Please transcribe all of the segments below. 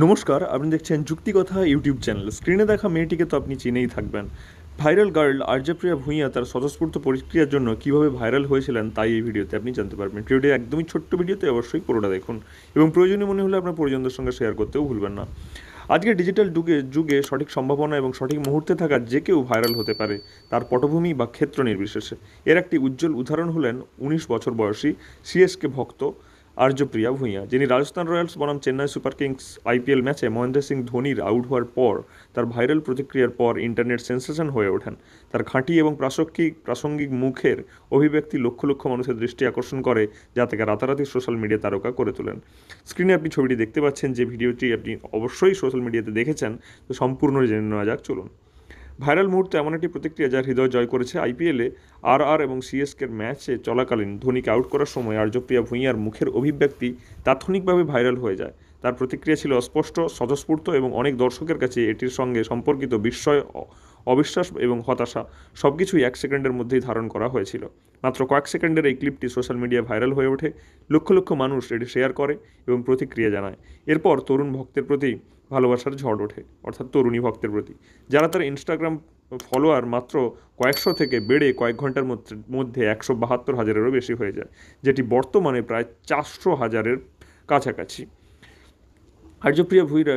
নমস্কার, আপনি দেখছেন যুক্তিকথা ইউটিউব চ্যানেল। স্ক্রিনে দেখা মেয়েটিকে তো আপনি চিনেই থাকবেন। ভাইরাল গার্ল আর্যপ্রিয়া ভূঁইয়া তার স্বতঃস্ফূর্ত প্রতিক্রিয়ার জন্য কীভাবে ভাইরাল হয়েছিলেন তাই এই ভিডিওতে আপনি জানতে পারবেন। ভিডিওটি একদমই ছোট্ট ভিডিওতে, অবশ্যই পুরোটা দেখুন এবং প্রয়োজনীয় মনে হলে আপনার পরিজনদের সঙ্গে শেয়ার করতেও ভুলবেন না। আজকের ডিজিটাল যুগে সঠিক সম্ভাবনা এবং সঠিক মুহূর্তে থাকা যে কেউ ভাইরাল হতে পারে, তার পটভূমি বা ক্ষেত্র নির্বিশেষে। এর একটি উজ্জ্বল উদাহরণ হলেন ১৯ বছর বয়সী সিএসকে ভক্ত আর্যপ্রিয়া ভূঁইয়া, যিনি রাজস্থান রয়্যালস বনাম চেন্নাই সুপার কিংস আইপিএল ম্যাচে মহেন্দ্র সিং ধোনির আউট হওয়ার পর তার ভাইরাল প্রতিক্রিয়ার পর ইন্টারনেট সেন্সেশন হয়ে ওঠেন। তার খাঁটি এবং প্রাসঙ্গিক মুখের অভিব্যক্তি লক্ষ লক্ষ মানুষের দৃষ্টি আকর্ষণ করে, যা তাকে রাতারাতি সোশ্যাল মিডিয়া তারকা করে তোলেন। স্ক্রিনে আপনি ছবিটি দেখতে পাচ্ছেন, যে ভিডিওটি আপনি অবশ্যই সোশ্যাল মিডিয়াতে দেখেছেন। তো সম্পূর্ণ জেনে নেওয়া যাক, চলুন। ভাইরাল মুহূর্তে এমন একটি প্রতিক্রিয়া যার হৃদয় জয় করেছে। আইপিএলে আর এবং সিএসকের ম্যাচে চলাকালীন ধোনিকে আউট করার সময় আর্যপ্রিয়া ভূঁইয়ার মুখের অভিব্যক্তি তাৎক্ষণিকভাবে ভাইরাল হয়ে যায়। তার প্রতিক্রিয়া ছিল অস্পষ্ট, স্বতঃস্ফূর্ত এবং অনেক দর্শকের কাছে এটির সঙ্গে সম্পর্কিত বিস্ময়, অবিশ্বাস এবং হতাশা সবকিছুই এক সেকেন্ডের মধ্যেই ধারণ করা হয়েছিল। মাত্র কয়েক সেকেন্ডের এই ক্লিপটি সোশ্যাল মিডিয়ায় ভাইরাল হয়ে ওঠে। লক্ষ লক্ষ মানুষ এটি শেয়ার করে এবং প্রতিক্রিয়া জানায়। এরপর তরুণ ভক্তের প্রতি ভালোবাসার ঝড় ওঠে, অর্থাৎ তরুণী ভক্তের প্রতি, যারা তার ইনস্টাগ্রাম ফলোয়ার মাত্র কয়েকশো থেকে বেড়ে কয়েক ঘন্টার মধ্যে ১৭২,০০০-এরও বেশি হয়ে যায়, যেটি বর্তমানে প্রায় ৪০০,০০০-এর কাছাকাছি। আর্যপ্রিয়া ভূঁইয়া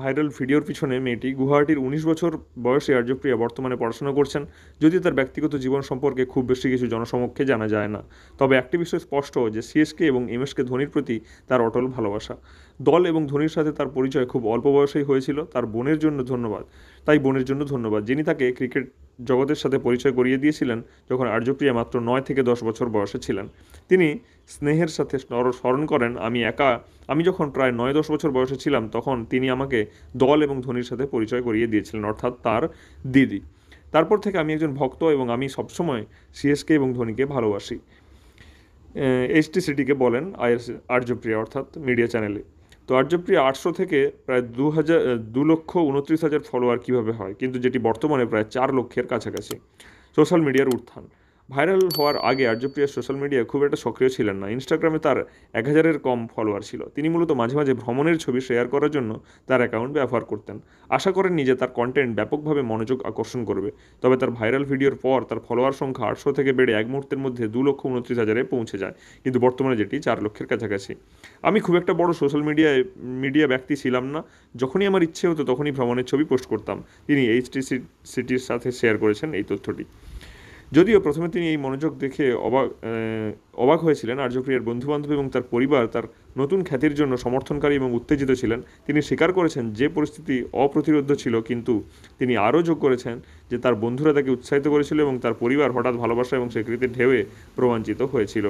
ভাইরাল ভিডিওর পিছনে মেয়েটি গুয়াহাটির ১৯ বছর বয়সী আর্যপ্রিয়া বর্তমানে পড়াশোনা করছেন। যদিও তার ব্যক্তিগত জীবন সম্পর্কে খুব বেশি কিছু জনসমক্ষে জানা যায় না, তবে একটি বিষয় স্পষ্ট যে সিএসকে এবং এমএসকে ধোনির প্রতি তার অটল ভালোবাসা। দল এবং ধোনির সাথে তার পরিচয় খুব অল্প বয়সেই হয়েছিল। তার বোনের জন্য ধন্যবাদ, যিনি তাকে ক্রিকেট জগতের সাথে পরিচয় করিয়ে দিয়েছিলেন যখন আর্যপ্রিয়া মাত্র ৯ থেকে ১০ বছর বয়সে ছিলেন। তিনি স্নেহের সাথে স্মরণ করেন, আমি যখন প্রায় ৯-১০ বছর বয়সে ছিলাম, তখন তিনি আমাকে দল এবং ধোনির সাথে পরিচয় করিয়ে দিয়েছিলেন, অর্থাৎ তার দিদি। তারপর থেকে আমি একজন ভক্ত এবং আমি সবসময় সিএসকে এবং ধোনিকে ভালোবাসি, এইচটিসিটিকে বলেন আর্যপ্রিয়া, অর্থাৎ মিডিয়া চ্যানেলে। তো আর্যপ্রিয়া ৮০০ থেকে প্রায় ২,২,২,২৯,০০০ ফলোয়ার কীভাবে হয়, কিন্তু যেটি বর্তমানে প্রায় ৪ লক্ষের কাছাকাছি। সোশ্যাল মিডিয়ার উত্থান। ভাইরাল হওয়ার আগে আর্যপ্রিয়া সোশ্যাল মিডিয়ায় খুব একটা সক্রিয় ছিলেন না। ইনস্টাগ্রামে তার ১,০০০-এর কম ফলোয়ার ছিল। তিনি মূলত মাঝে মাঝে ভ্রমণের ছবি শেয়ার করার জন্য তার অ্যাকাউন্ট ব্যবহার করতেন। আশা করেননি যে তার কন্টেন্ট ব্যাপকভাবে মনোযোগ আকর্ষণ করবে। তবে তার ভাইরাল ভিডিওর পর তার ফলোয়ার সংখ্যা ৮০০ থেকে বেড়ে এক মুহূর্তের মধ্যে ২,২৯,০০০-এ পৌঁছে যায়, কিন্তু বর্তমানে যেটি ৪ লক্ষের কাছাকাছি। আমি খুব একটা বড় সোশ্যাল মিডিয়া ব্যক্তি ছিলাম না। যখনই আমার ইচ্ছে হতো তখনই ভ্রমণের ছবি পোস্ট করতাম। তিনি এইচটিসিটির সাথে শেয়ার করেছেন এই তথ্যটি। যদিও প্রথমে তিনি এই মনোযোগ দেখে অবাক হয়েছিলেন, আর্যপ্রিয়ার বন্ধুবান্ধব এবং তার পরিবার তার নতুন খ্যাতির জন্য সমর্থনকারী এবং উত্তেজিত ছিলেন। তিনি স্বীকার করেছেন যে পরিস্থিতি অপ্রতিরোধ্য ছিল, কিন্তু তিনি আরও যোগ করেছেন যে তার বন্ধুরা তাকে উৎসাহিত করেছিল এবং তার পরিবার হঠাৎ ভালোবাসা এবং স্বীকৃতির ঢেউয়ে রোমাঞ্চিত হয়েছিল।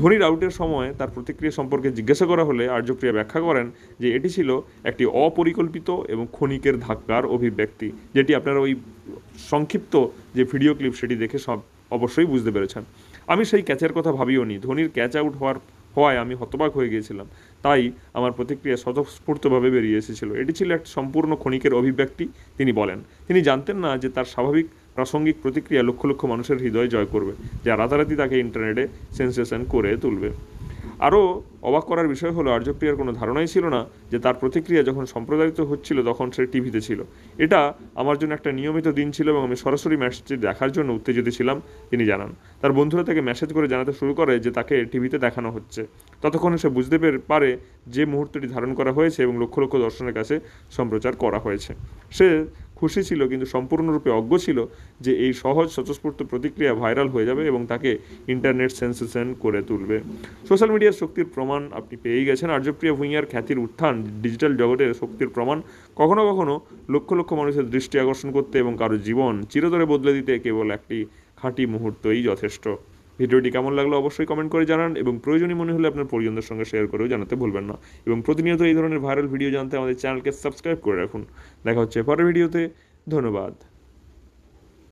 ধোনির আউটের সময় তার প্রতিক্রিয়া সম্পর্কে জিজ্ঞাসা করা হলে আর্যপ্রিয়া ব্যাখ্যা করেন যে এটি ছিল একটি অপরিকল্পিত এবং ক্ষণিকের ধাক্কার অভিব্যক্তি, যেটি আপনারা ওই সংক্ষিপ্ত যে ভিডিও ক্লিপ সেটি দেখে অবশ্যই বুঝতে পেরেছেন। আমি সেই ক্যাচের কথা ভাবিও নি। ধোনির ক্যাচ আউট হওয়ায় আমি হতবাক হয়ে গিয়েছিলাম, তাই আমার প্রতিক্রিয়া স্বতঃস্ফূর্তভাবে বেরিয়ে এসেছিল। এটি ছিল এক সম্পূর্ণ ক্ষণিকের অভিব্যক্তি, তিনি বলেন। তিনি জানতেন না যে তার স্বাভাবিক প্রাসঙ্গিক প্রতিক্রিয়া লক্ষ লক্ষ মানুষের হৃদয় জয় করবে, যা রাতারাতি তাকে ইন্টারনেটে সেন্সেশন করে তুলবে। আরও অবাক করার বিষয় হলো, আর্যপ্রিয়ার কোনো ধারণাই ছিল না যে তার প্রতিক্রিয়া যখন সম্প্রচারিত হচ্ছিল তখন সে টিভিতে ছিল। এটা আমার জন্য একটা নিয়মিত দিন ছিল এবং আমি সরাসরি ম্যাচটি দেখার জন্য উত্তেজিত ছিলাম, তিনি জানান। তার বন্ধুরা তাকে মেসেজ করে জানাতে শুরু করে যে তাকে টিভিতে দেখানো হচ্ছে। ততক্ষণে সে বুঝতে পারে যে মুহূর্তটি ধারণ করা হয়েছে এবং লক্ষ লক্ষ দর্শনের কাছে সম্প্রচার করা হয়েছে। সে খুশি ছিল, কিন্তু সম্পূর্ণরূপে অজ্ঞ ছিল যে এই সহজ স্বতঃস্ফূর্ত প্রতিক্রিয়া ভাইরাল হয়ে যাবে এবং তাকে ইন্টারনেট সেন্সেশন করে তুলবে। সোশ্যাল মিডিয়ার শক্তির প্রমাণ আপনি পেয়েই গেছেন। আর্যপ্রিয়া ভূঁইয়ার খ্যাতির উত্থান ডিজিটাল জগতের শক্তির প্রমাণ। কখনো কখনো লক্ষ লক্ষ মানুষের দৃষ্টি আকর্ষণ করতে এবং কারো জীবন চিরতরে বদলে দিতে কেবল একটি খাঁটি মুহূর্তই যথেষ্ট। ভিডিওটি কেমন লাগলো অবশ্যই কমেন্ট করে জানান এবং প্রয়োজনীয় মনে হলে আপনার পরিজনদের সঙ্গে শেয়ার করেও জানাতে ভুলবেন না। এবং প্রতিনিয়ত এই ধরনের ভাইরাল ভিডিও জানতে আমাদের চ্যানেলকে সাবস্ক্রাইব করে রাখুন। দেখা হচ্ছে পরের ভিডিওতে। ধন্যবাদ।